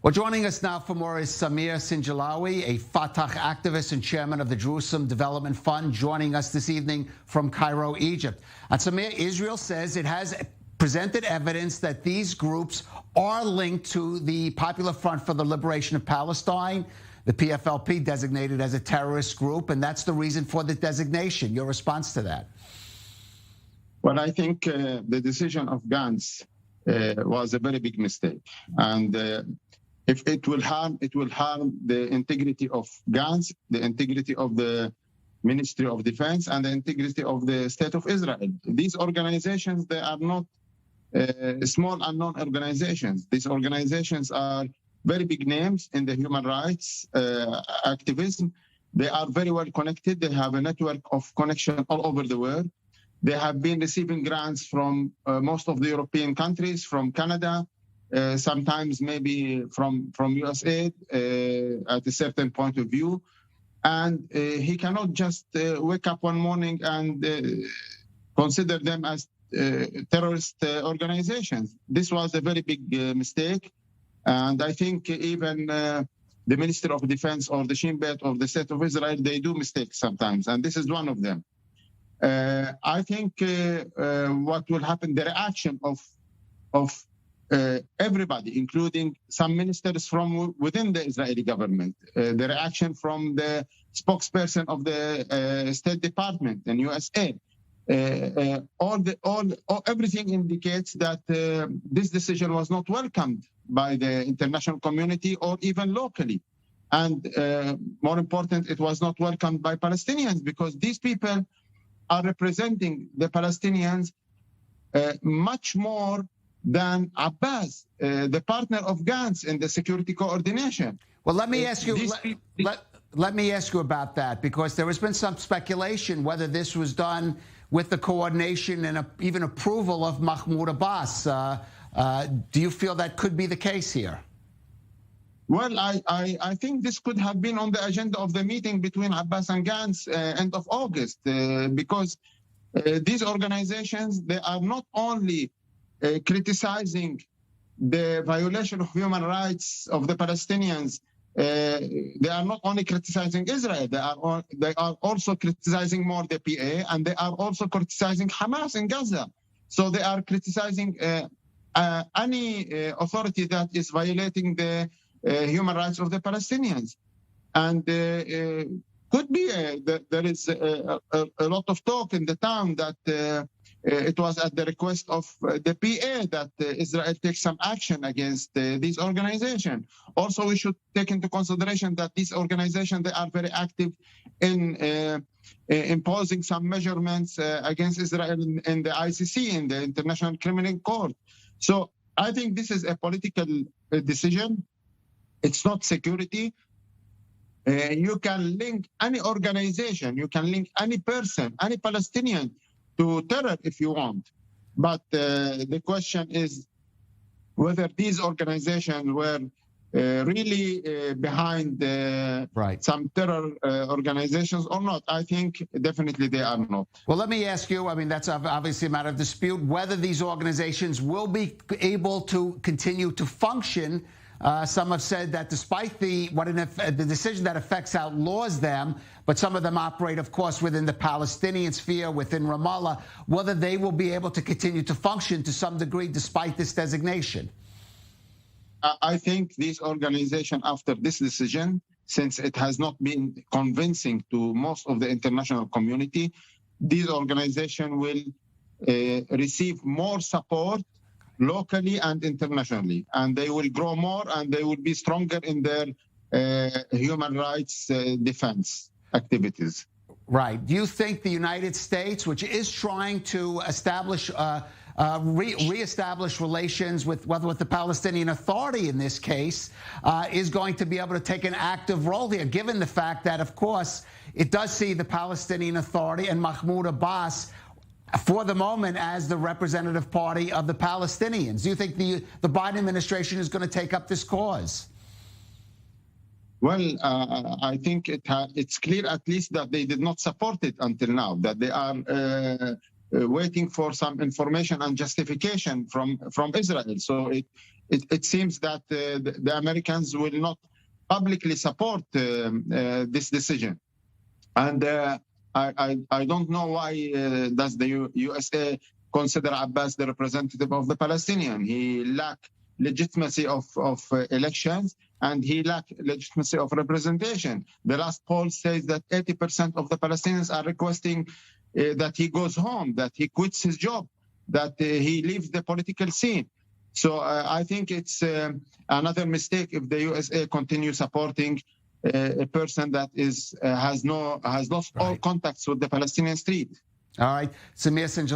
Well, joining us now for more is Sinijlawi, a Fatah activist and chairman of the Jerusalem Development Fund, joining us this evening from Cairo, Egypt. And Samir, Israel says it has presented evidence that these groups are linked to the Popular Front for the Liberation of Palestine, the PFLP, designated as a terrorist group, and that's the reason for the designation. Your response to that? Well, I think the decision of Gantz was a very big mistake, and if it will harm the integrity of Gantz, the integrity of the Ministry of Defense, and the integrity of the State of Israel. These organizations, they are not small unknown organizations. These organizations are very big names in the human rights activism. They are very well connected. They have a network of connection all over the world. They have been receiving grants from most of the European countries, from Canada, sometimes maybe from USA at a certain point of view. And he cannot just wake up one morning and consider them as terrorist organizations. This was a very big mistake. And I think even the Minister of Defense or the Shin Bet of the State of Israel, they do mistakes sometimes. And this is one of them. I think what will happen, the reaction of everybody, including some ministers from within the Israeli government, the reaction from the spokesperson of the State Department in USA, everything indicates that this decision was not welcomed by the international community or even locally. And more important, it was not welcomed by Palestinians, because these people are representing the Palestinians much more than Abbas, the partner of Gantz in the security coordination. Well, let me ask you. Let me ask you about that, because there has been some speculation whether this was done with the coordination and even approval of Mahmoud Abbas. Do you feel that could be the case here? Well, I think this could have been on the agenda of the meeting between Abbas and Gantz end of August, because these organizations, they are not only criticizing the violation of human rights of the Palestinians. They are not only criticizing Israel, they are also criticizing more the PA, and they are also criticizing Hamas in Gaza. So they are criticizing any authority that is violating the human rights of the Palestinians. And could be there is a lot of talk in the town that it was at the request of the PA that Israel takes some action against these organizations. Also, we should take into consideration that these organizations, they are very active in imposing some measurements against Israel in the ICC, in the International Criminal Court. So I think this is a political decision. It's not security. You can link any organization, you can link any person, any Palestinian to terror if you want. But the question is whether these organizations were really behind some terror organizations or not. I think definitely they are not. Well, let me ask you, I mean, that's obviously a matter of dispute, whether these organizations will be able to continue to function. Some have said that despite the decision that affects outlaws them, but some of them operate, of course, within the Palestinian sphere, within Ramallah, whether they will be able to continue to function to some degree despite this designation. I think these organizations, after this decision, since it has not been convincing to most of the international community, these organizations will receive more support locally and internationally, and they will grow more and they will be stronger in their human rights defense activities. Right. Do you think the United States, which is trying to establish reestablish relations with the Palestinian Authority in this case, is going to be able to take an active role here, given the fact that, of course, it does see the Palestinian Authority and Mahmoud Abbas for the moment as the representative party of the Palestinians? Do you think the Biden administration is going to take up this cause? Well, I think it's clear at least that they did not support it until now, that they are waiting for some information and justification from Israel. So it seems that the Americans will not publicly support this decision. And I don't know why does the USA consider Abbas the representative of the Palestinian. He lacked legitimacy of elections, and he lacked legitimacy of representation. The last poll says that 80% of the Palestinians are requesting that he goes home, that he quits his job, that he leaves the political scene. So I think it's another mistake if the USA continue supporting a person that has lost all contacts with the Palestinian street. All right, Samir Sinijlawi.